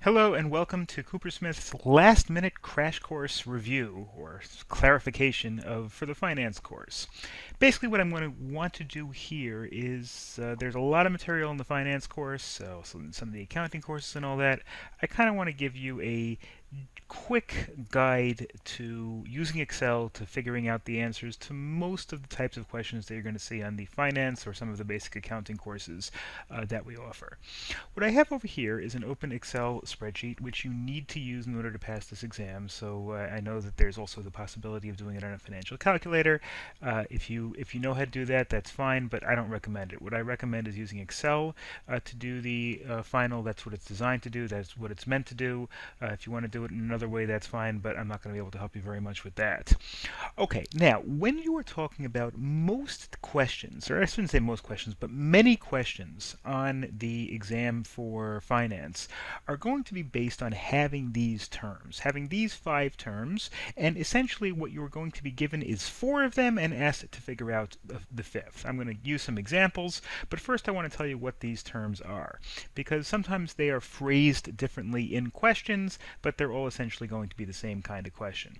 Hello and welcome to Coopersmith's last-minute crash course review or clarification for the finance course. Basically what I'm going to want to do here is there's a lot of material in the finance course, so some of the accounting courses and all that. I kind of want to give you a quick guide to using Excel to figuring out the answers to most of the types of questions that you're going to see on the finance or some of the basic accounting courses that we offer. What I have over here is an open Excel spreadsheet which you need to use in order to pass this exam. So I know that there's also the possibility of doing it on a financial calculator. If you know how to do that, that's fine, but I don't recommend it. What I recommend is using Excel to do the final. That's what it's designed to do. That's what it's meant to do. If you want to do it in another way, that's fine, but I'm not going to be able to help you very much with that. Okay, now when you are talking about most questions, or I shouldn't say most questions, but many questions on the exam for finance are going to be based on having these terms, having these 5 terms, and essentially what you're going to be given is 4 of them and asked to figure out the 5th. I'm going to use some examples, but first I want to tell you what these terms are, because sometimes they are phrased differently in questions, but they're all essentially going to be the same kind of question.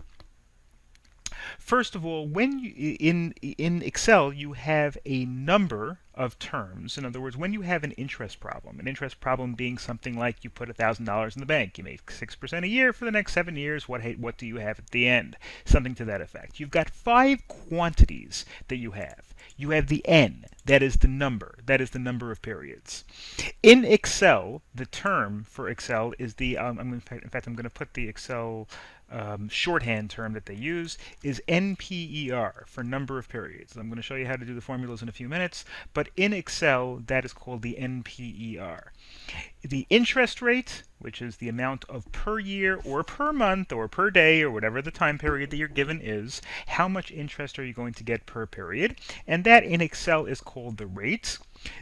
First of all, when in Excel you have a number of terms. In other words, when you have an interest problem being something like you put $1,000 in the bank, you make 6% a year for the next 7 years, what do you have at the end? Something to that effect. You've got 5 quantities that you have. You have the n, that is the number of periods. In Excel, the term for Excel is the, in fact, I'm going to put the Excel shorthand term that they use is NPER for number of periods. I'm going to show you how to do the formulas in a few minutes, but in Excel that is called the NPER. The interest rate, which is the amount of per year or per month or per day or whatever the time period that you're given is, how much interest are you going to get per period, and that in Excel is called the rate.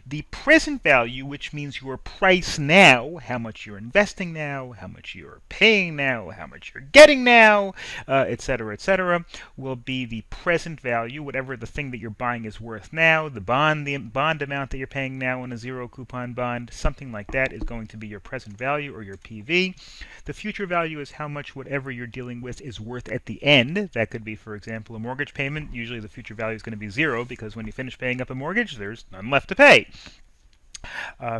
The present value, which means your price now, how much you're investing now, how much you're paying now, how much you're getting now, etc., will be the present value, whatever the thing that you're buying is worth now. The bond amount that you're paying now on a 0 coupon bond, something like that is going to be your present value or your PV. The future value is how much whatever you're dealing with is worth at the end. That could be, for example, a mortgage payment. Usually the future value is going to be 0 because when you finish paying up a mortgage, there's none left to pay.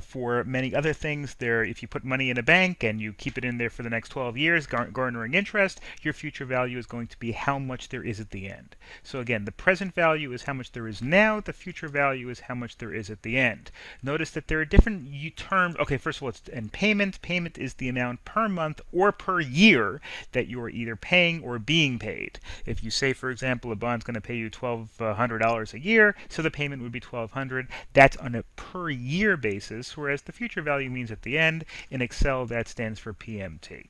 For many other things, if you put money in a bank and you keep it in there for the next 12 years, garnering interest, your future value is going to be how much there is at the end. So again, the present value is how much there is now. The future value is how much there is at the end. Notice that there are different terms. Okay, first of all, and payment. Payment is the amount per month or per year that you are either paying or being paid. If you say, for example, a bond's going to pay you $1,200 a year, so the payment would be $1,200. That's on a per year basis, whereas the future value means at the end. In Excel, that stands for PMT.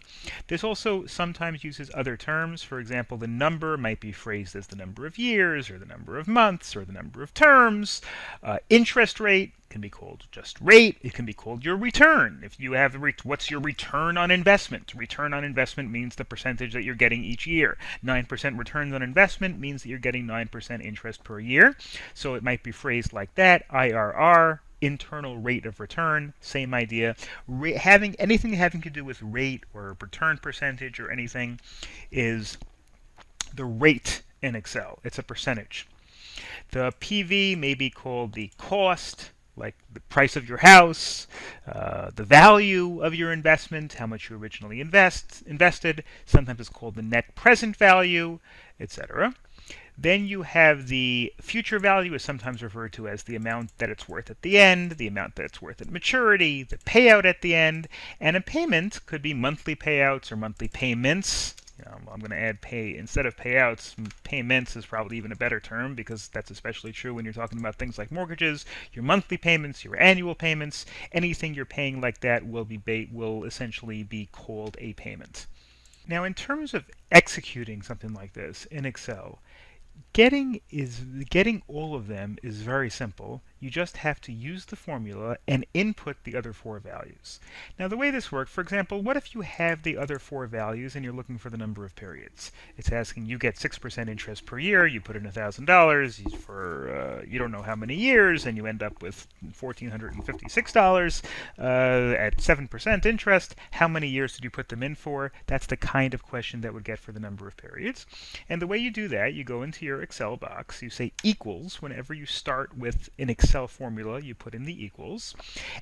This also sometimes uses other terms. For example, the number might be phrased as the number of years, or the number of months, or the number of terms. Interest rate can be called just rate. It can be called your return. If you have what's your return on investment? Return on investment means the percentage that you're getting each year. 9% returns on investment means that you're getting 9% interest per year. So it might be phrased like that. IRR, internal rate of return, same idea. Anything having to do with rate or return percentage or anything is the rate in Excel. It's a percentage. The PV may be called the cost, like the price of your house, the value of your investment, how much you originally invested. Sometimes it's called the net present value, etc. Then you have the future value, is sometimes referred to as the amount that it's worth at the end, the amount that it's worth at maturity, the payout at the end, and a payment could be monthly payouts or monthly payments. I'm going to add instead of payouts, payments is probably even a better term because that's especially true when you're talking about things like mortgages. Your monthly payments, your annual payments, anything you're paying like that will essentially be called a payment. Now, in terms of executing something like this in Excel, getting all of them is very simple. You just have to use the formula and input the other four values. Now the way this works, for example, what if you have the other four values and you're looking for the number of periods? It's asking you get 6% interest per year, you put in $1,000 for you don't know how many years, and you end up with $1,456 at 7% interest. How many years did you put them in for? That's the kind of question that would get for the number of periods. And the way you do that, you go into your Excel box, you say equals. Whenever you start with an Excel formula, you put in the equals,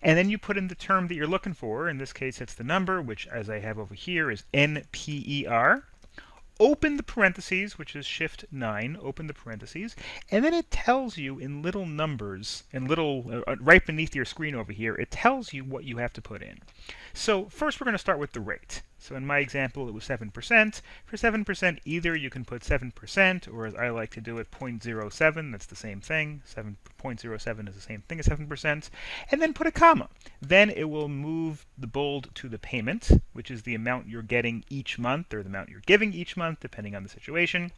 and then you put in the term that you're looking for. In this case, it's the number, which, as I have over here, is NPER. Open the parentheses, which is Shift 9, open the parentheses, and then it tells you in little numbers, and little, right beneath your screen over here, it tells you what you have to put in. So first we're going to start with the rate. So in my example, it was 7%. For 7%, either you can put 7%, or as I like to do it, 0.07. That's the same thing. 7.07 is the same thing as 7%. And then put a comma. Then it will move the bold to the payment, which is the amount you're getting each month, or the amount you're giving each month, depending on the situation.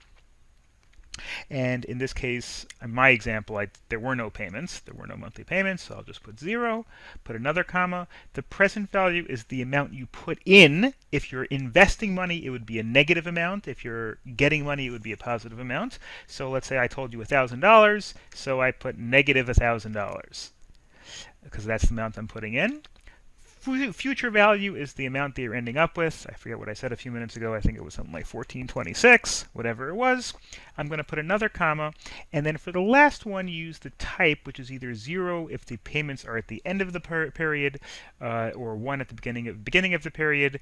And in this case, in my example, there were no payments. There were no monthly payments, so I'll just put 0, put another comma. The present value is the amount you put in. If you're investing money, it would be a negative amount. If you're getting money, it would be a positive amount. So let's say I told you $1,000, so I put negative $1,000, because that's the amount I'm putting in. Future value is the amount that you're ending up with. I forget what I said a few minutes ago. I think it was something like 1426, whatever it was. I'm going to put another comma. And then for the last one, use the type, which is either 0 if the payments are at the end of the period, or 1 at the beginning of the period.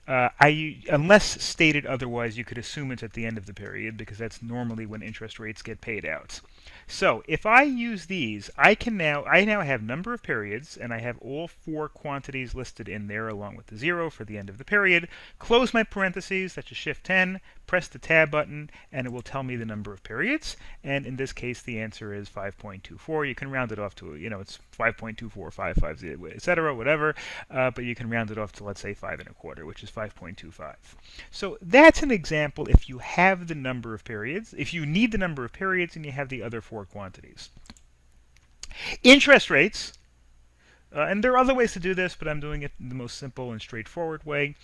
Unless stated otherwise, you could assume it's at the end of the period, because that's normally when interest rates get paid out. So if I use these, I now have number of periods, and I have all four quantities listed in there along with the 0 for the end of the period. Close my parentheses, that's a Shift 10, press the Tab button, and it will tell me the number of periods. And in this case, the answer is 5.24. You can round it off to, it's 5.24, etc., whatever, but you can round it off to, let's say, 5.25, which is 5.25. So that's an example if you have the number of periods, if you need the number of periods and you have the other four quantities. Interest rates, and there are other ways to do this, but I'm doing it in the most simple and straightforward way.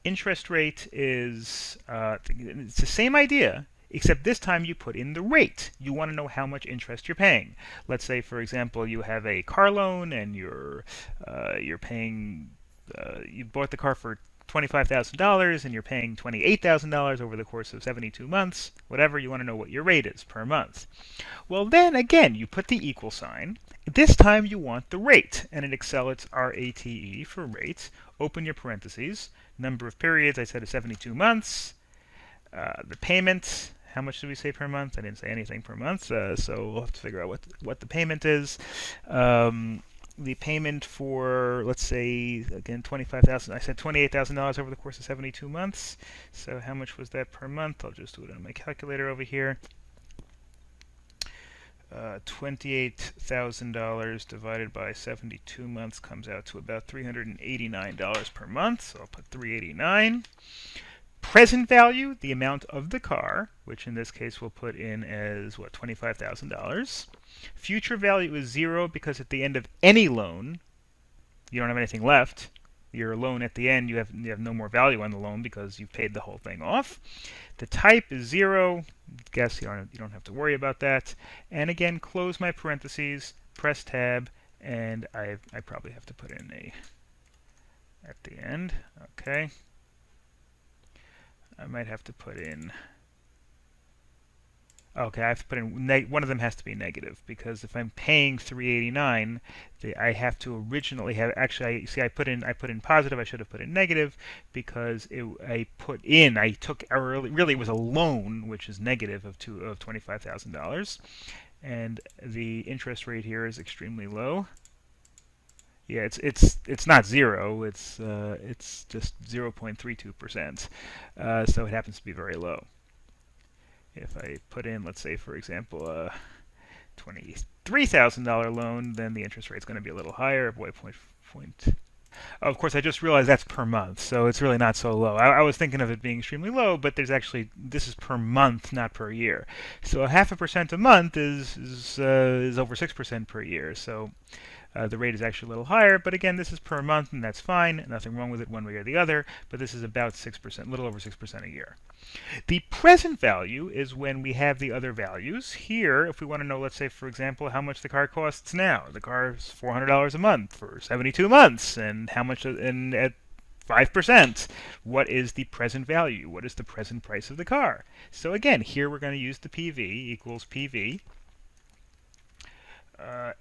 Interest rate is, it's the same idea, except this time you put in the rate. You want to know how much interest you're paying. Let's say, for example, you have a car loan and you're paying, you bought the car for $25,000 and you're paying $28,000 over the course of 72 months, whatever. You want to know what your rate is per month. Well, then again, you put the equal sign. This time you want the rate, and in Excel it's RATE for rate. Open your parentheses. Number of periods, I said, is 72 months. The payment, how much did we say per month? I didn't say anything per month, so we'll have to figure out what the payment is. The payment for, let's say, again, $25,000. I said $28,000 over the course of 72 months. So how much was that per month? I'll just do it on my calculator over here. $28,000 divided by 72 months comes out to about $389 per month. So I'll put $389. Present value, the amount of the car, which in this case we'll put in as, what, $25,000. Future value is 0 because at the end of any loan, you don't have anything left. Your loan at the end, you have no more value on the loan because you've paid the whole thing off. The type is 0. Guess you don't have to worry about that. And again, close my parentheses, press Tab, and I probably have to put in a at the end. Okay. I might have to put in. Okay, I have to put in one of them has to be negative, because if I'm paying $389, I have to originally have actually. I put in positive. I should have put in negative because I took really it was a loan, which is negative of $25,000, and the interest rate here is extremely low. Yeah, it's not 0. It's just 0.32%. So it happens to be very low. If I put in, let's say, for example, a $23,000 loan, then the interest rate is going to be a little higher, 0.32%. Of course, I just realized that's per month, so it's really not so low. I was thinking of it being extremely low, but there's actually, this is per month, not per year. So a 0.5% a month is over 6% per year. So the rate is actually a little higher, but again, this is per month, and that's fine. Nothing wrong with it one way or the other, but this is about 6%, a little over 6% a year. The present value is when we have the other values. Here, if we want to know, let's say, for example, how much the car costs now. The car is $400 a month for 72 months, and how much and at 5%, what is the present value? What is the present price of the car? So again, here we're going to use the PV equals PV.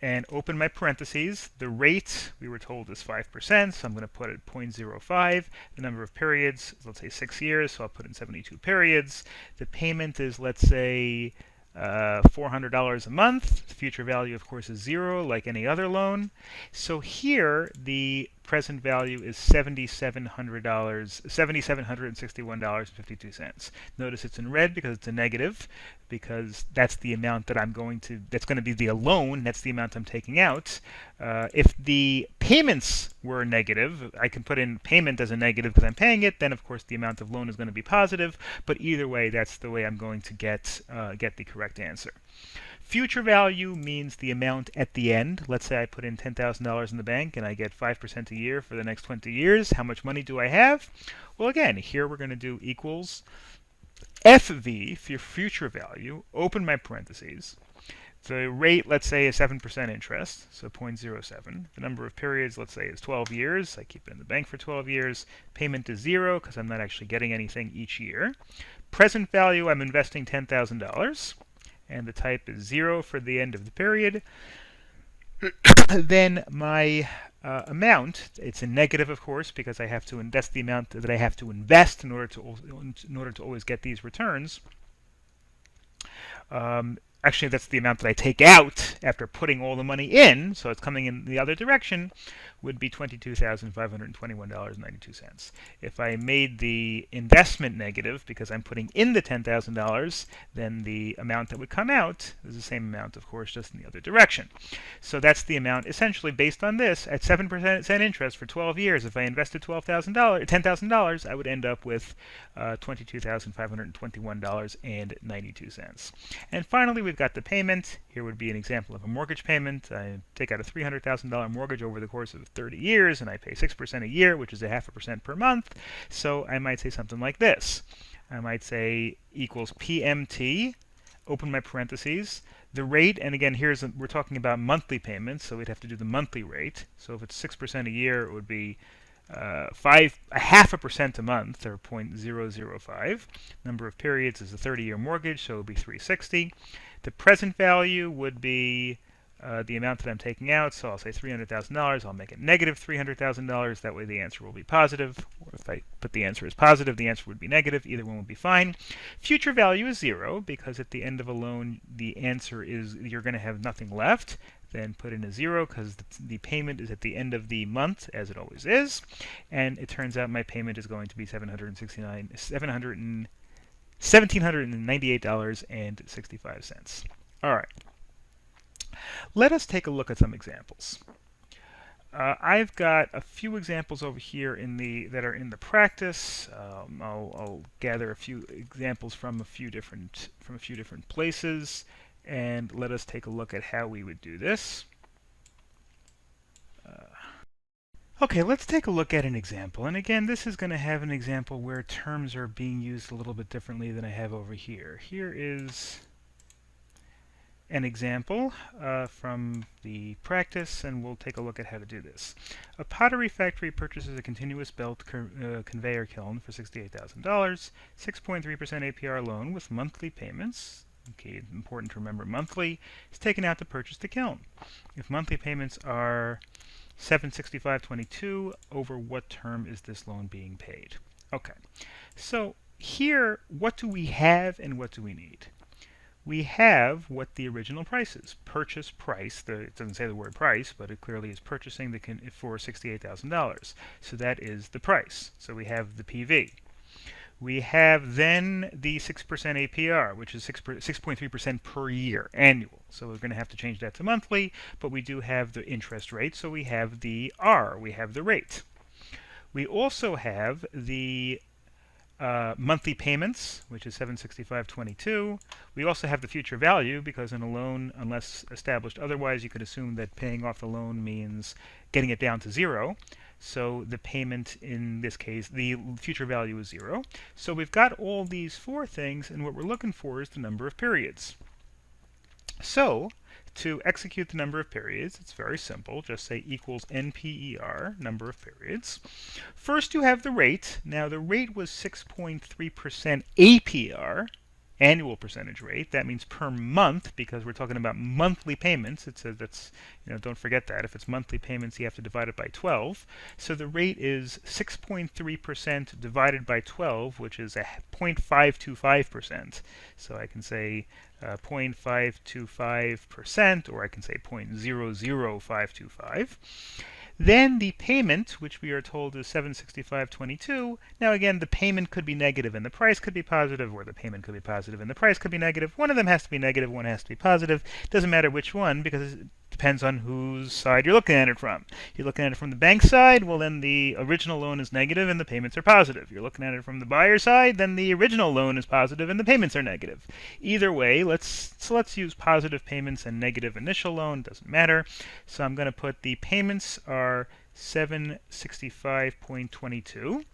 And open my parentheses. The rate, we were told, is 5%, so I'm going to put it 0.05. The number of periods, let's say 6 years, so I'll put in 72 periods. The payment is, let's say, $400 a month. The future value, of course, is 0, like any other loan. So here, the present value is $7,761.52. Notice it's in red because it's a negative, because that's the amount that that's going to be the loan. That's the amount I'm taking out. If the payments were negative, I can put in payment as a negative because I'm paying it. Then, of course, the amount of loan is going to be positive. But either way, that's the way I'm going to get the correct answer. Future value means the amount at the end. Let's say I put in $10,000 in the bank and I get 5% a year for the next 20 years. How much money do I have? Well, again, here we're going to do equals FV for your future value. Open my parentheses. The rate, let's say, is 7% interest, so 0.07. The number of periods, let's say, is 12 years. I keep it in the bank for 12 years. Payment is 0 because I'm not actually getting anything each year. Present value, I'm investing $10,000. And the type is 0 for the end of the period. Then my amount, it's a negative, of course, because I have to that's the amount that I have to invest in order to always get these returns. Actually, that's the amount that I take out after putting all the money in, so it's coming in the other direction, would be $22,521.92. If I made the investment negative because I'm putting in the $10,000, then the amount that would come out is the same amount, of course, just in the other direction. So that's the amount, essentially, based on this, at 7% interest for 12 years. If I invested $10,000, I would end up with $22,521.92. And finally, we've got the payment. Here would be an example of a mortgage payment. I take out a $300,000 mortgage over the course of 30 years, and I pay 6% a year, which is 0.5% per month. So I might say something like this. I might say equals PMT, open my parentheses, the rate, and again, we're talking about monthly payments, so we'd have to do the monthly rate. So if it's 6% a year, it would be 0.5% a month, or 0.005. Number of periods is a 30-year mortgage, so it would be 360. The present value would be the amount that I'm taking out, so I'll say $300,000. I'll make it negative $300,000. That way the answer will be positive. Or if I put the answer as positive, the answer would be negative. Either one would be fine. Future value is 0, because at the end of a loan, the answer is you're going to have nothing left. Then put in a 0 because the payment is at the end of the month, as it always is. And it turns out my payment is going to be $1,798.65. All right. Let us take a look at some examples. I've got a few examples over here that are in the practice. I'll gather a few examples from a few different places, and let us take a look at how we would do this. Okay, let's take a look at an example. And again, this is going to have an example where terms are being used a little bit differently than I have over here. Here is an example from the practice, and we'll take a look at how to do this. A pottery factory purchases a continuous belt conveyor kiln for $68,000, 6.3% APR loan with monthly payments. Okay, important to remember monthly, is taken out to purchase the kiln. If monthly payments are $765.22, over what term is this loan being paid? Okay, so here, what do we have and what do we need? We have what the original price is. Purchase price, it doesn't say the word price, but it clearly is purchasing for $68,000. So that is the price. So we have the PV. We have then the 6% APR, which is 6.3% per year, annual. So we're going to have to change that to monthly, but we do have the interest rate, so we have the R, we have the rate. We also have the monthly payments, which is 765.22. We also have the future value, because in a loan, unless established otherwise, you could assume that paying off the loan means getting it down to zero. So the payment in this case, the future value is zero. So we've got all these four things, and what we're looking for is the number of periods. So to execute the number of periods, it's very simple. Just say equals NPER, number of periods. First, you have the rate. Now, the rate was 6.3% APR, annual percentage rate. That means per month, because we're talking about monthly payments. It says that's, don't forget that. If it's monthly payments, you have to divide it by 12. So the rate is 6.3% divided by 12, which is a 0.525%. So I can say 0.525%, or I can say 0.00525. Then the payment, which we are told is 765.22. Now again, the payment could be negative and the price could be positive, or the payment could be positive and the price could be negative. One of them has to be negative, one has to be positive. Doesn't matter which one, because it depends on whose side you're looking at it from. You're looking at it from the bank side, well then the original loan is negative and the payments are positive. You're looking at it from the buyer side, then the original loan is positive and the payments are negative. Either way, let's use positive payments and negative initial loan, doesn't matter. So I'm going to put the payments are 765.22.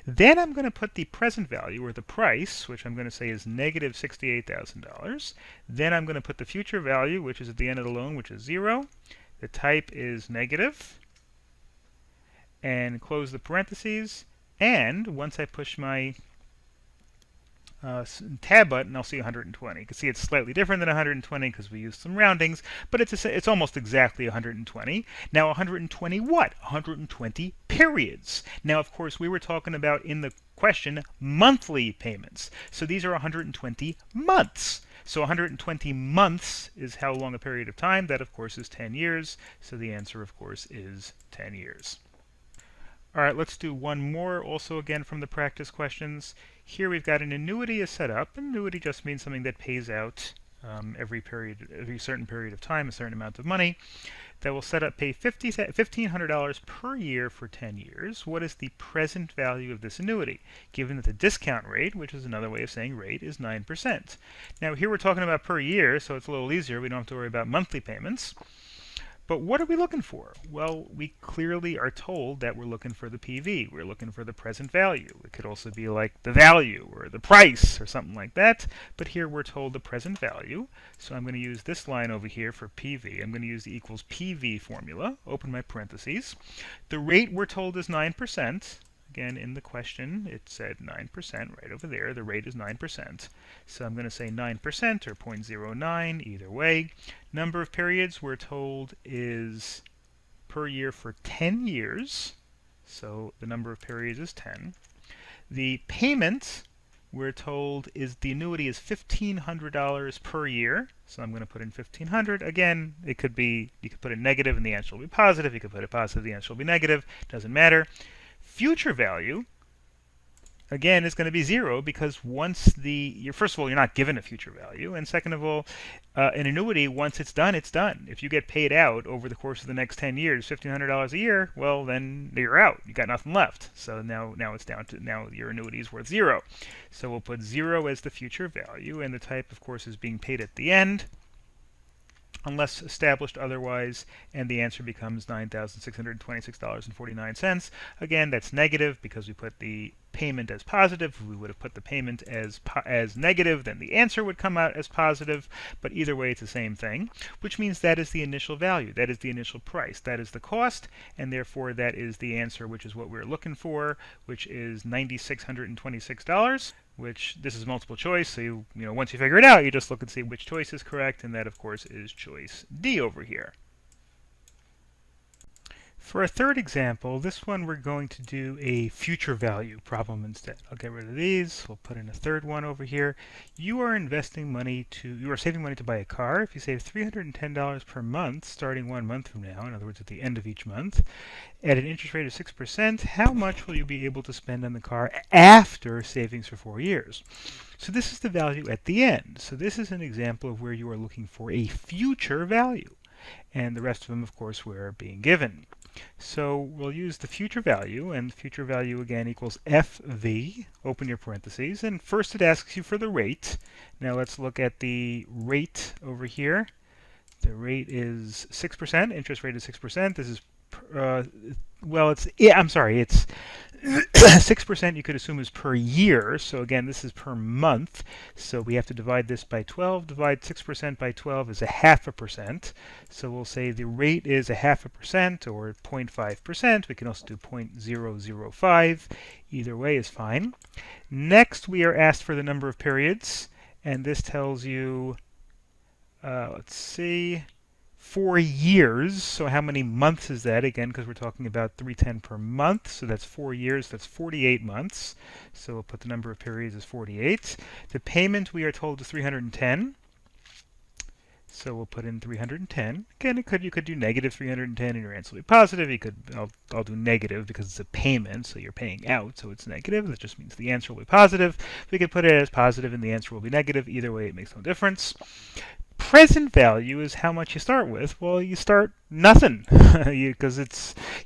Then I'm going to put the present value, or the price, which I'm going to say is negative $68,000. Then I'm going to put the future value, which is at the end of the loan, which is 0. The type is negative. And close the parentheses. And once I push my tab button, I'll see 120. You can see it's slightly different than 120 because we used some roundings, but it's almost exactly 120. Now 120 what? 120 periods. Now, of course, we were talking about in the question monthly payments. So these are 120 months. So 120 months is how long a period of time. That, of course, is 10 years. So the answer, of course, is 10 years. All right, let's do one more, also again from the practice questions. Here we've got an annuity is set up. Annuity just means something that pays out every certain period of time, a certain amount of money. That will pay $1,500 per year for 10 years. What is the present value of this annuity, given that the discount rate, which is another way of saying rate, is 9%? Now here we're talking about per year, so it's a little easier. We don't have to worry about monthly payments. But what are we looking for? Well, we clearly are told that we're looking for the PV. We're looking for the present value. It could also be like the value or the price or something like that. But here we're told the present value. So I'm going to use this line over here for PV. I'm going to use the equals PV formula. Open my parentheses. The rate we're told is 9%. Again, in the question, it said 9% right over there. The rate is 9%. So I'm going to say 9% or 0.09, either way. Number of periods we're told is per year for 10 years. So the number of periods is 10. The payment we're told is the annuity is $1,500 per year. So I'm going to put in 1,500. Again, it could be, you could put a negative and the answer will be positive. You could put a positive, the answer will be negative. Doesn't matter. Future value, again, is going to be 0 because once first of all, you're not given a future value, and second of all, an annuity, once it's done, it's done. If you get paid out over the course of the next 10 years, $1,500 a year, well, then you're out. You got nothing left. So now it's down to, now your annuity is worth 0. So we'll put 0 as the future value, and the type, of course, is being paid at the end, unless established otherwise, and the answer becomes $9,626.49. Again, that's negative because we put the payment as positive. If we would have put the payment as negative, then the answer would come out as positive, but either way it's the same thing, which means that is the initial value, that is the initial price, that is the cost, and therefore that is the answer, which is what we're looking for, which is $9,626. Which this is multiple choice, so once you figure it out, you just look and see which choice is correct, and that, of course, is choice D over here. For a third example, this one we're going to do a future value problem instead. I'll get rid of these. We'll put in a third one over here. You are saving money to buy a car. If you save $310 per month starting 1 month from now, in other words at the end of each month, at an interest rate of 6%, how much will you be able to spend on the car after savings for 4 years? So this is the value at the end. So this is an example of where you are looking for a future value. And the rest of them, of course, we're being given. So we'll use the future value, and future value again equals FV, open your parentheses, and first it asks you for the rate. Now let's look at the rate over here. The rate is 6%, interest rate is 6%. This is, it's 6% you could assume is per year, so again this is per month, so we have to divide this by 12. Divide 6% by 12 is 0.5%, so we'll say the rate is 0.5% or 0.5%. We can also do 0.005. Either way is fine. Next we are asked for the number of periods, and this tells you, let's see, 4 years. So how many months is that? Again, because we're talking about 310 per month, so that's 4 years, that's 48 months. So we'll put the number of periods as 48. The payment we are told is 310. So we'll put in 310. Again, you could do negative 310 and your answer will be positive. You could, I'll do negative because it's a payment, so you're paying out, so it's negative. That just means the answer will be positive. We could put it as positive and the answer will be negative. Either way, it makes no difference. Present value is how much you start with. Well, you start nothing because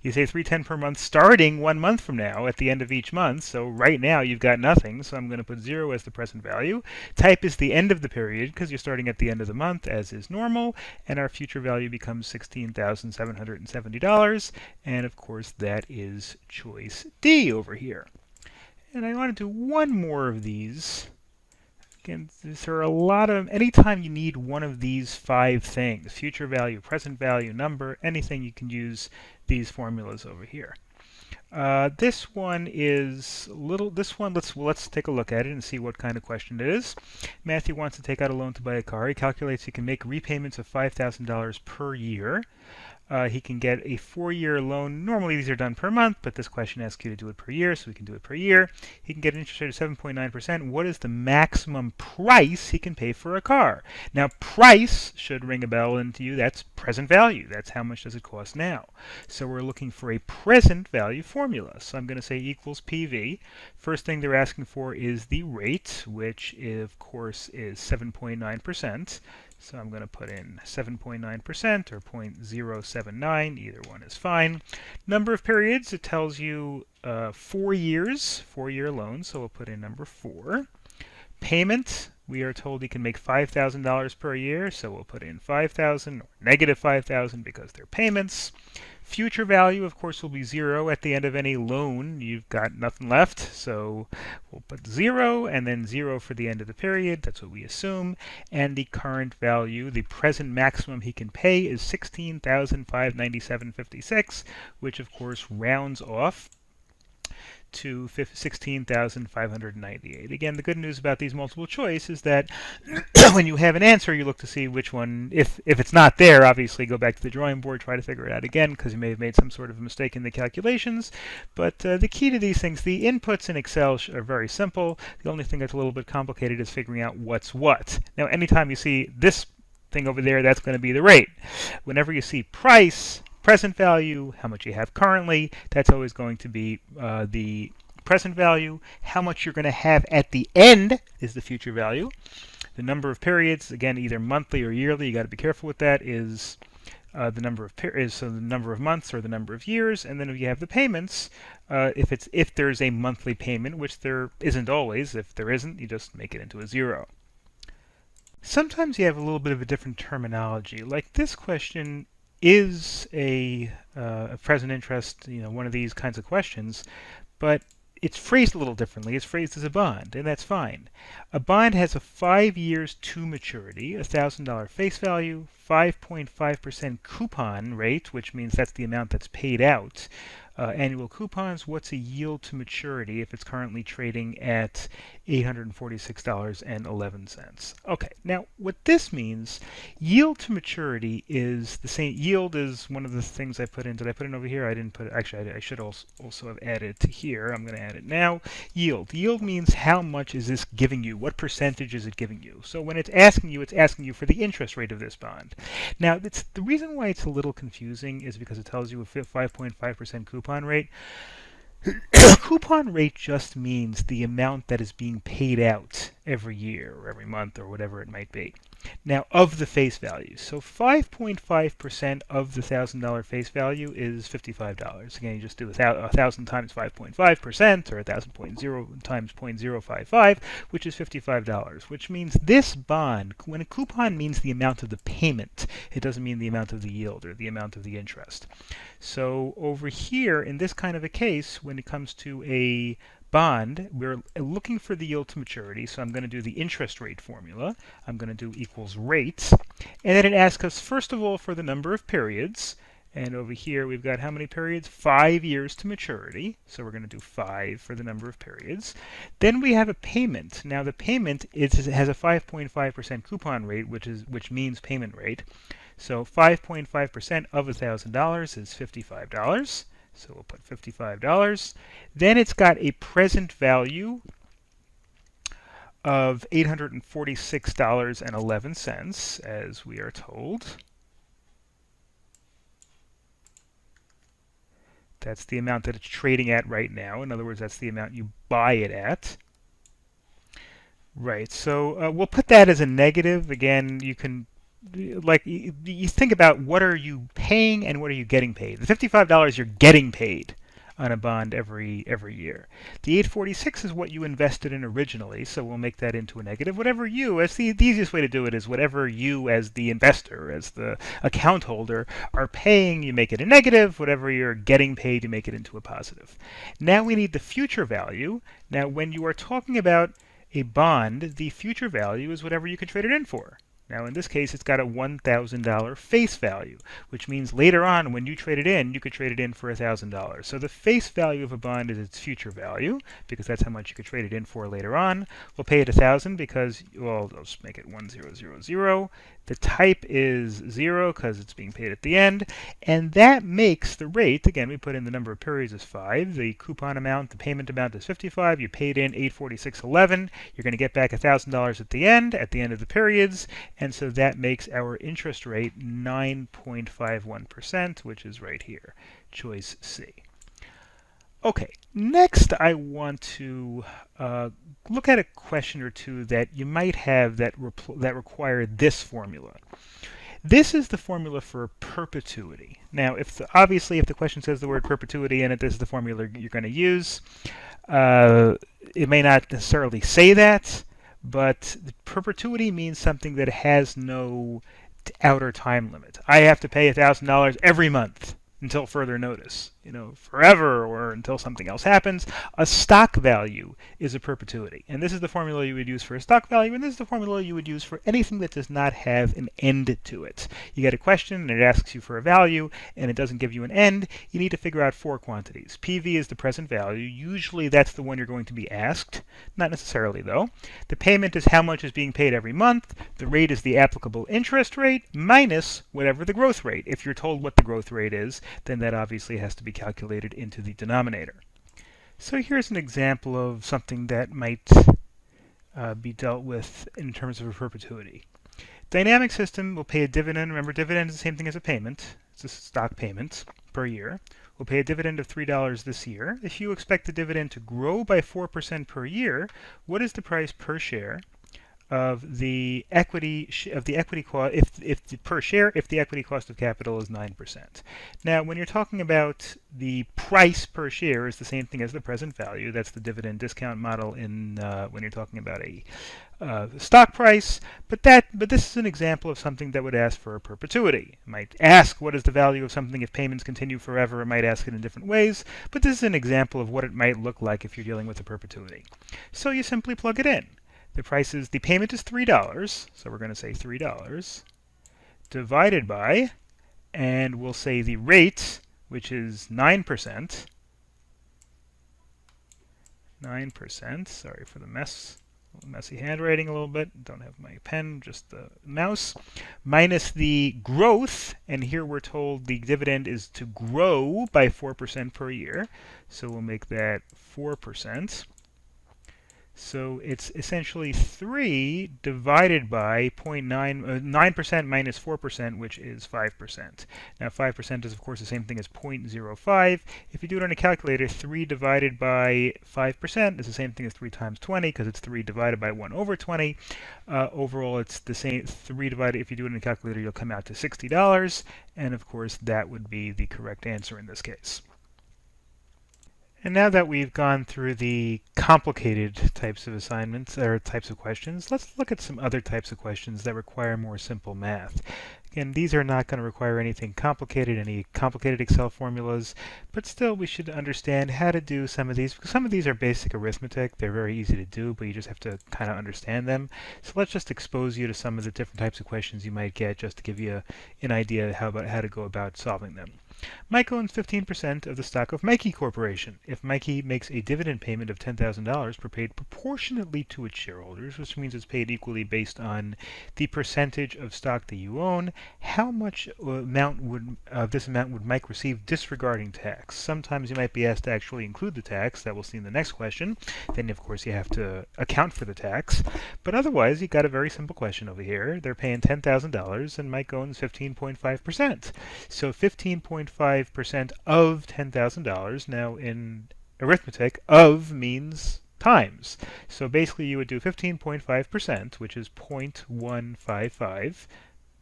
you say 310 per month starting 1 month from now at the end of each month. So right now you've got nothing. So I'm going to put 0 as the present value. Type is the end of the period because you're starting at the end of the month as is normal. And our future value becomes $16,770. And of course that is choice D over here. And I want to do one more of these. Again, there are a lot of, anytime you need one of these 5 things, future value, present value, number, anything, you can use these formulas over here. This one is let's take a look at it and see what kind of question it is. Matthew wants to take out a loan to buy a car. He calculates he can make repayments of $5,000 per year. He can get a 4-year loan. Normally these are done per month, but this question asks you to do it per year, so we can do it per year. He can get an interest rate of 7.9%. What is the maximum price he can pay for a car? Now, price should ring a bell into you. That's present value. That's how much does it cost now. So we're looking for a present value formula. So I'm going to say equals PV. First thing they're asking for is the rate, which of course is 7.9%. So I'm going to put in 7.9% or 0.079. Either one is fine. Number of periods, it tells you 4 years, 4-year loan. So we'll put in number 4. Payment, we are told he can make $5,000 per year. So we'll put in 5,000 or negative 5,000 because they're payments. Future value, of course, will be 0 at the end of any loan. You've got nothing left, so we'll put 0 and then 0 for the end of the period. That's what we assume. And the current value, the present maximum he can pay, is $16,597.56, which of course rounds off to $16,598. Again, the good news about these multiple choice is that when you have an answer, you look to see which one, if it's not there, obviously go back to the drawing board, try to figure it out again, because you may have made some sort of a mistake in the calculations. But the key to these things, the inputs in Excel are very simple. The only thing that's a little bit complicated is figuring out what's what. Now, anytime you see this thing over there, that's going to be the rate. Whenever you see price, present value, how much you have currently, that's always going to be the present value. How much you're going to have at the end is the future value. The number of periods, again, either monthly or yearly, you got to be careful with that, is the number of so the number of months or the number of years. And then if you have the payments, if there's a monthly payment, which there isn't always. If there isn't, you just make it into a 0. Sometimes you have a little bit of a different terminology. Like this question is a present interest, one of these kinds of questions, but it's phrased a little differently. It's phrased as a bond, and that's fine. A bond has a 5 years to maturity, $1,000 face value, 5.5% coupon rate, which means that's the amount that's paid out. annual coupons, what's a yield to maturity if it's currently trading at $846.11? Okay, now what this means, yield to maturity is the same. Yield is one of the things I put in. Did I put it over here? I didn't put it. Actually, I should also have added it to here. I'm going to add it now. Yield. Yield means how much is this giving you? What percentage is it giving you? So when it's asking you for the interest rate of this bond. Now, the reason why it's a little confusing is because it tells you a 5.5% coupon rate. Coupon rate just means the amount that is being paid out every year or every month or whatever it might be. Now, of the face value. So 5.5% of the $1,000 face value is $55. Again, you just do 1,000 times 5.5% or 1,000 times 0.055, which is $55, which means this bond, when a coupon means the amount of the payment, it doesn't mean the amount of the yield or the amount of the interest. So over here, in this kind of a case, when it comes to a bond, we're looking for the yield to maturity, so I'm going to do the interest rate formula. I'm going to do equals rate, and then it asks us, first of all, for the number of periods, and over here we've got how many periods? 5 years to maturity, so we're going to do 5 for the number of periods. Then we have a payment. Now the payment has a 5.5% coupon rate, which means payment rate. So 5.5% of $1,000 is $55. So we'll put $55. Then it's got a present value of $846.11, as we are told. That's the amount that it's trading at right now. In other words, that's the amount you buy it at. Right, so we'll put that as a negative. Again, you can you think about what are you paying and what are you getting paid. The $55 you're getting paid on a bond every year. The $846 is what you invested in originally, so we'll make that into a negative. Whatever you, as the easiest way to do it is whatever you as the investor, as the account holder, are paying, you make it a negative. Whatever you're getting paid, you make it into a positive. Now we need the future value. Now when you are talking about a bond, the future value is whatever you can trade it in for. Now in this case, it's got a $1,000 face value, which means later on when you trade it in, you could trade it in for $1,000. So the face value of a bond is its future value, because that's how much you could trade it in for later on. We'll pay it $1,000 because, well, I'll just make it 1000. The type is 0 because it's being paid at the end, and that makes the rate, again, we put in the number of periods as 5, the coupon amount, the payment amount is 55, you paid in 846.11, you're going to get back $1,000 at the end of the periods, and so that makes our interest rate 9.51%, which is right here, choice C. Okay, next I want to look at a question or two that you might have that require this formula. This is the formula for perpetuity. Now, obviously if the question says the word perpetuity in it, this is the formula you're going to use. It may not necessarily say that, but perpetuity means something that has no outer time limit. I have to pay $1,000 every month until further notice, forever or until something else happens. A stock value is a perpetuity. And this is the formula you would use for a stock value, and this is the formula you would use for anything that does not have an end to it. You get a question, and it asks you for a value, and it doesn't give you an end. You need to figure out 4 quantities. PV is the present value. Usually that's the one you're going to be asked. Not necessarily, though. The payment is how much is being paid every month. The rate is the applicable interest rate minus whatever the growth rate. If you're told what the growth rate is, then that obviously has to be calculated into the denominator. So here's an example of something that might be dealt with in terms of a perpetuity. Dynamic system will pay a dividend. Remember, dividend is the same thing as a payment. It's a stock payment per year. We'll pay a dividend of $3 this year. If you expect the dividend to grow by 4% per year, what is the price per share of the equity cost if the equity cost of capital is 9%. Now, when you're talking about the price per share is the same thing as the present value. That's the dividend discount model in when you're talking about a stock price. But this is an example of something that would ask for a perpetuity. It might ask what is the value of something if payments continue forever. It might ask it in different ways. But this is an example of what it might look like if you're dealing with a perpetuity. So you simply plug it in. The payment is $3, so we're going to say $3 divided by, and we'll say the rate which is 9%. 9%. Sorry for the messy handwriting a little bit. Don't have my pen, just the mouse. Minus the growth, and here we're told the dividend is to grow by 4% per year. So we'll make that 4%. So it's essentially 3 divided by 9% minus 4%, which is 5%. Now 5% is of course the same thing as 0.05. If you do it on a calculator, 3 divided by 5% is the same thing as 3 times 20, because it's 3 divided by 1 over 20. Overall, it's the same. 3 divided, if you do it in a calculator, you'll come out to $60. And of course, that would be the correct answer in this case. And now that we've gone through the complicated types of assignments, or types of questions, let's look at some other types of questions that require more simple math. Again, these are not going to require anything complicated, any complicated Excel formulas, but still we should understand how to do some of these, because some of these are basic arithmetic. They're very easy to do, but you just have to kind of understand them. So let's just expose you to some of the different types of questions you might get, just to give you an idea how to go about solving them. Mike owns 15% of the stock of Mikey Corporation. If Mikey makes a dividend payment of $10,000 paid proportionately to its shareholders, which means it's paid equally based on the percentage of stock that you own, how much this amount would Mike receive disregarding tax? Sometimes you might be asked to actually include the tax. That we'll see in the next question. Then, of course, you have to account for the tax. But otherwise, you got a very simple question over here. They're paying $10,000, and Mike owns 15.5%. So 15.5% of $10,000. Now, in arithmetic, of means times. So basically, you would do 15.5%, which is 0.155.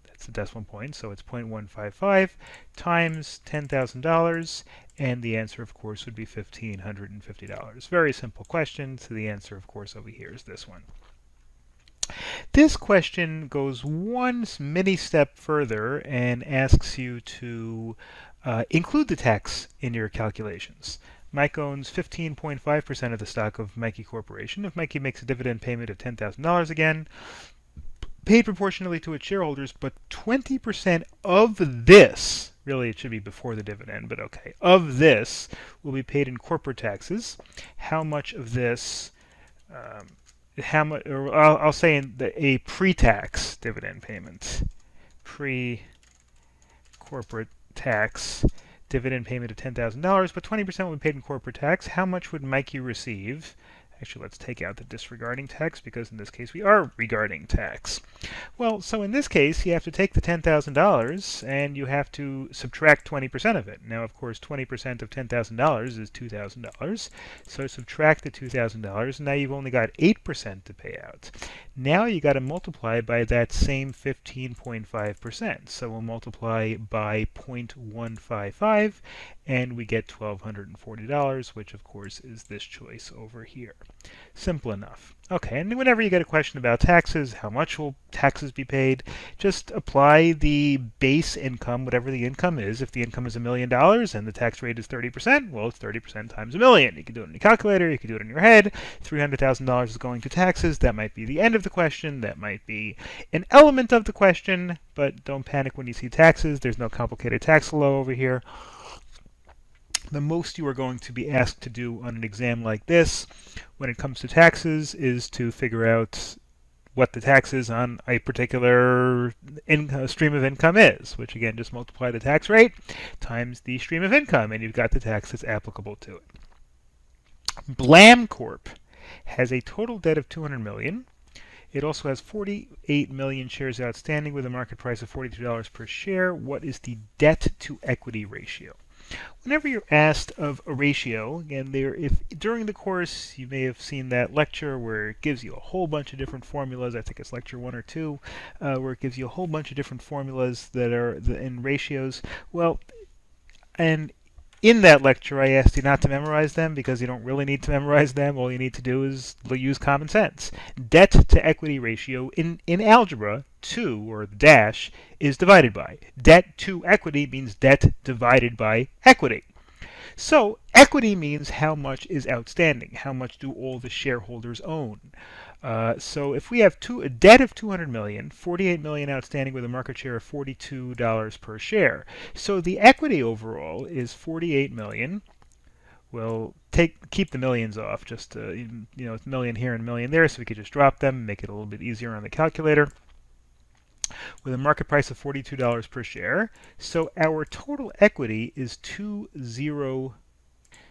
That's the decimal point, so it's 0.155 times $10,000, and the answer, of course, would be $1,550. Very simple question, so the answer, of course, over here is this one. This question goes one mini step further and asks you to include the tax in your calculations. Mike owns 15.5% of the stock of Mikey Corporation. If Mikey makes a dividend payment of $10,000 again, paid proportionally to its shareholders, but 20% of this, really it should be before the dividend, but okay, of this will be paid in corporate taxes. How much of this, I'll say a pre-tax dividend payment, pre-corporate tax dividend payment of $10,000, but 20% will be paid in corporate tax. How much would Mikey receive? Actually, let's take out the disregarding tax, because in this case we are regarding tax. Well, so in this case, you have to take the $10,000 and you have to subtract 20% of it. Now, of course, 20% of $10,000 is $2,000. So subtract the $2,000, and now you've only got 8% to pay out. Now you got to multiply by that same 15.5%. So we'll multiply by 0.155, and we get $1,240, which of course is this choice over here. Simple enough. Okay, and whenever you get a question about taxes, how much will taxes be paid, just apply the base income, whatever the income is. If the income is $1 million and the tax rate is 30%, well, it's 30% times $1 million. You can do it in your calculator, you can do it in your head. $300,000 is going to taxes. That might be the end of the question. That might be an element of the question, but don't panic when you see taxes. There's no complicated tax law over here. The most you are going to be asked to do on an exam like this when it comes to taxes is to figure out what the tax is on a particular stream of income is, which again, just multiply the tax rate times the stream of income, and you've got the tax that's applicable to it. Blam Corp has a total debt of $200 million. It also has 48 million shares outstanding with a market price of $42 per share. What is the debt to equity ratio? Whenever you're asked of a ratio, again, if during the course you may have seen that lecture where it gives you a whole bunch of different formulas. I think it's lecture 1 or 2, where it gives you a whole bunch of different formulas that are in ratios. Well, and in that lecture, I asked you not to memorize them because you don't really need to memorize them. All you need to do is use common sense. Debt to equity ratio in algebra, 2, or the dash, is divided by. Debt to equity means debt divided by equity. So equity means how much is outstanding. How much do all the shareholders own? So if we have a debt of 200 million, 48 million outstanding with a market share of $42 per share. So the equity overall is 48 million. We'll keep the millions off, just it's a million here and a million there, so we could just drop them, make it a little bit easier on the calculator. With a market price of $42 per share, so our total equity is 20.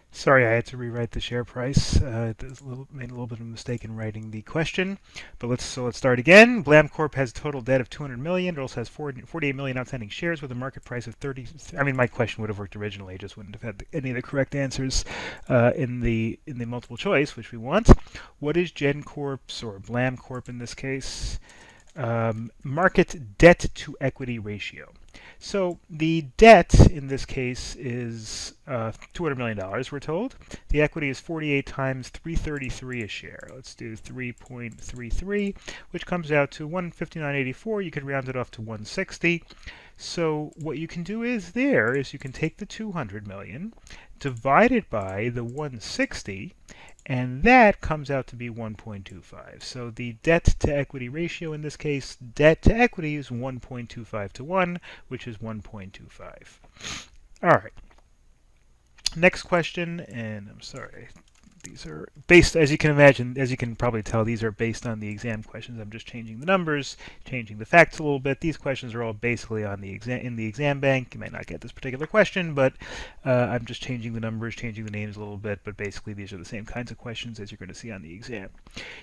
Sorry, I had to rewrite the share price. Made a little bit of a mistake in writing the question, but let's start again. Blam Corp has a total debt of 200 million. It also has 48 million outstanding shares with a market price of 30. I mean, my question would have worked originally. I just wouldn't have had any of the correct answers in the multiple choice, which we want. What is Gen Corp's or Blam Corp in this case? Market debt to equity ratio. So the debt in this case is $200 million, we're told. The equity is 48 times 333 a share. Let's do 3.33, which comes out to 159.84. You could round it off to 160. So what you can do is you can take the 200 million, divide it by the 160, and that comes out to be 1.25. So the debt to equity ratio in this case, debt to equity is 1.25 to 1, which is 1.25. All right. Next question, and I'm sorry, these are based, as you can imagine, as you can probably tell, these are based on the exam questions. I'm just changing the numbers, changing the facts a little bit. These questions are all basically on the exam in the exam bank. You might not get this particular question, but I'm just changing the numbers, changing the names a little bit. But basically, these are the same kinds of questions as you're going to see on the exam.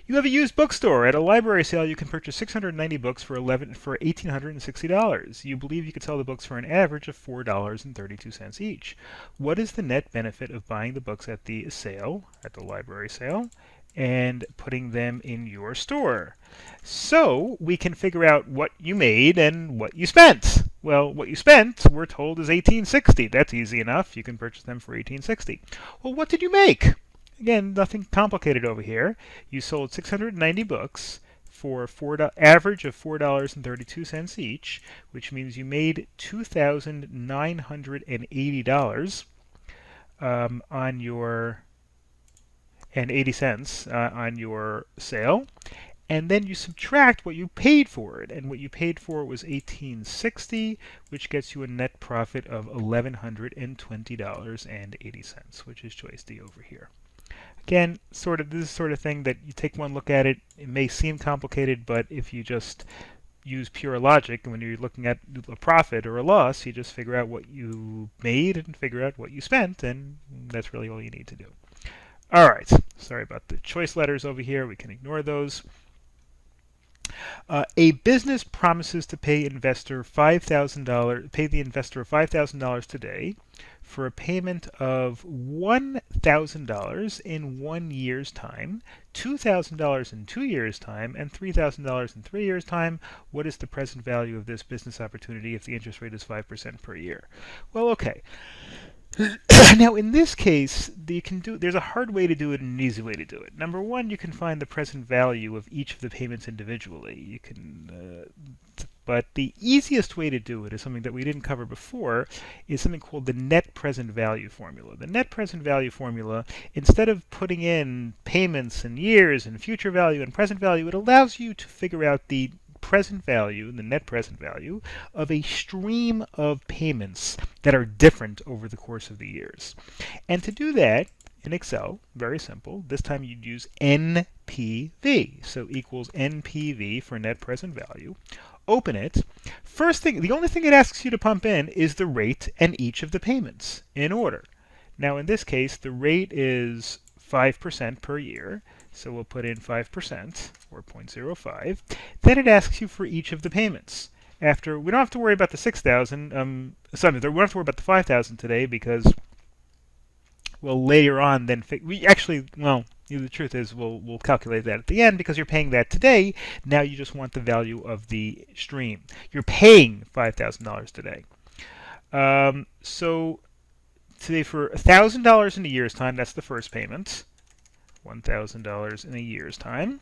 You have a used bookstore. At a library sale, you can purchase 690 books for $1,860. You believe you could sell the books for an average of $4.32 each. What is the net benefit of buying the books at the sale, at the library sale, and putting them in your store? So we can figure out what you made and what you spent. Well, what you spent, we're told, is $18.60. That's easy enough. You can purchase them for $18.60. Well, what did you make? Again, nothing complicated over here. You sold 690 books for average of $4.32 each, which means you made $2,980 on your and 80 cents on your sale, and then you subtract what you paid for it, and what you paid for it was $18.60, which gets you a net profit of $1,120.80, which is choice D over here. Again, this is sort of thing that you take one look at it. It may seem complicated, but if you just use pure logic, and when you're looking at a profit or a loss, you just figure out what you made and figure out what you spent, and that's really all you need to do. All right, sorry about the choice letters over here. We can ignore those. A business promises to pay the investor $5,000 today for a payment of $1,000 in 1 year's time, $2,000 in 2 years' time, and $3,000 in 3 years' time. What is the present value of this business opportunity if the interest rate is 5% per year? Well, okay. Now, in this case, there's a hard way to do it and an easy way to do it. Number one, you can find the present value of each of the payments individually. But the easiest way to do it is something that we didn't cover before, is something called the net present value formula. The net present value formula, instead of putting in payments and years and future value and present value, it allows you to figure out the present value, the net present value, of a stream of payments that are different over the course of the years. And to do that, in Excel, very simple, this time you'd use NPV. So equals NPV for net present value. Open it. First thing, the only thing it asks you to pump in is the rate and each of the payments in order. Now in this case, the rate is 5% per year. So we'll put in 5%, or 0.05. Then it asks you for each of the payments. We don't have to worry about the 6,000. We don't have to worry about the 5,000 today because, well, later on, the truth is we'll calculate that at the end because you're paying that today. Now you just want the value of the stream. You're paying $5,000 today. So today for $1,000 in a year's time, that's the first payment. $1,000 in a year's time.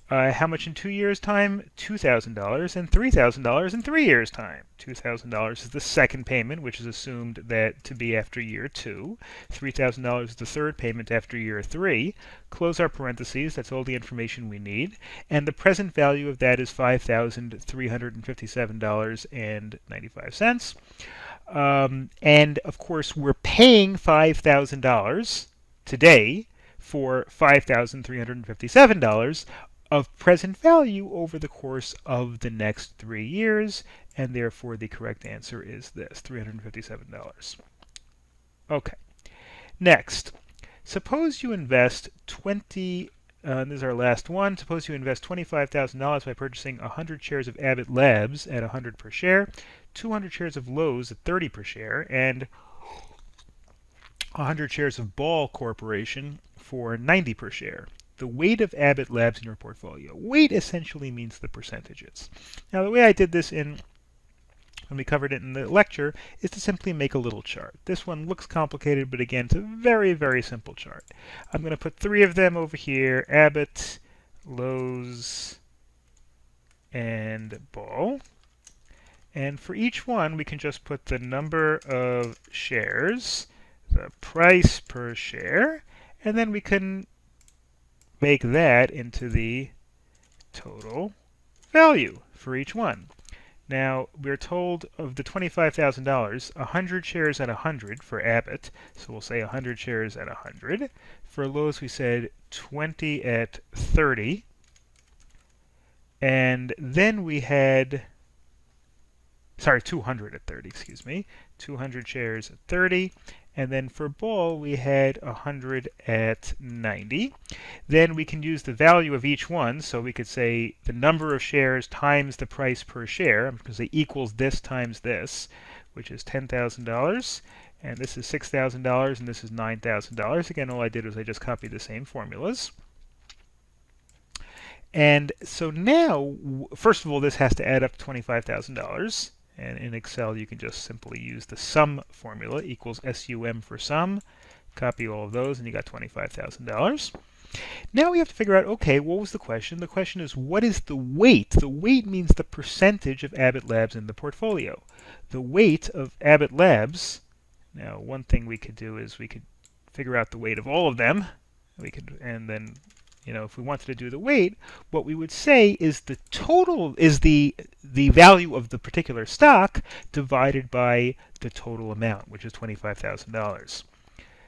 How much in 2 years' time? $2,000 and $3,000 in 3 years' time. $2,000 is the second payment, which is assumed that to be after year 2. $3,000 is the third payment after year 3. Close our parentheses. That's all the information we need. And the present value of that is $5,357.95. And of course, we're paying $5,000 today for $5,357 of present value over the course of the next 3 years, and therefore the correct answer is this, $357. Okay, next, suppose you invest this is our last one. Suppose you invest $25,000 by purchasing 100 shares of Abbott Labs at 100 per share, 200 shares of Lowe's at 30 per share, and 100 shares of Ball Corporation for 90 per share. The weight of Abbott Labs in your portfolio. Weight essentially means the percentages. Now, the way I did this when we covered it in the lecture is to simply make a little chart. This one looks complicated, but again, it's a very, very simple chart. I'm going to put 3 of them over here, Abbott, Lowe's, and Ball. And for each one, we can just put the number of shares, the price per share, and then we can make that into the total value for each one. Now, we're told of the $25,000, 100 shares at 100 for Abbott, so we'll say 100 shares at 100. For Lowe's, we said 20 at 30. And then we had, 200 at 30, excuse me. 200 shares at 30. And then for Ball, we had 100 at 90. Then we can use the value of each one. So we could say the number of shares times the price per share. I'm going to say equals this times this, which is $10,000. And this is $6,000, and this is $9,000. Again, all I did was I just copied the same formulas. And so now, first of all, this has to add up to $25,000. And in Excel, you can just simply use the sum formula, equals SUM for sum. Copy all of those, and you got $25,000. Now we have to figure out, okay, what was the question? The question is, what is the weight? The weight means the percentage of Abbott Labs in the portfolio. The weight of Abbott Labs, now one thing we could do is we could figure out the weight of all of them. And then, if we wanted to do the weight, what we would say is the total is the value of the particular stock divided by the total amount, which is $25,000.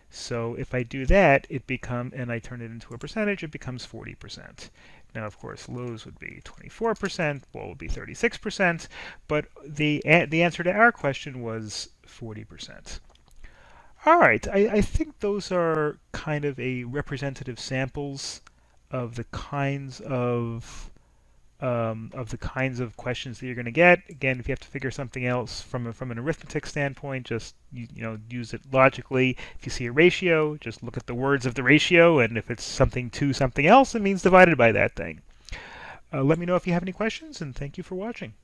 So if I do that, and I turn it into a percentage, it becomes 40%. Now, of course, Lowe's would be 24%, Ball would be 36%, but the answer to our question was 40%. All right, I think those are kind of a representative samples of the kinds of questions that you're going to get. Again, if you have to figure something else from an arithmetic standpoint, just use it logically. If you see a ratio, just look at the words of the ratio, and if it's something to something else, it means divided by that thing. Let me know if you have any questions, and thank you for watching.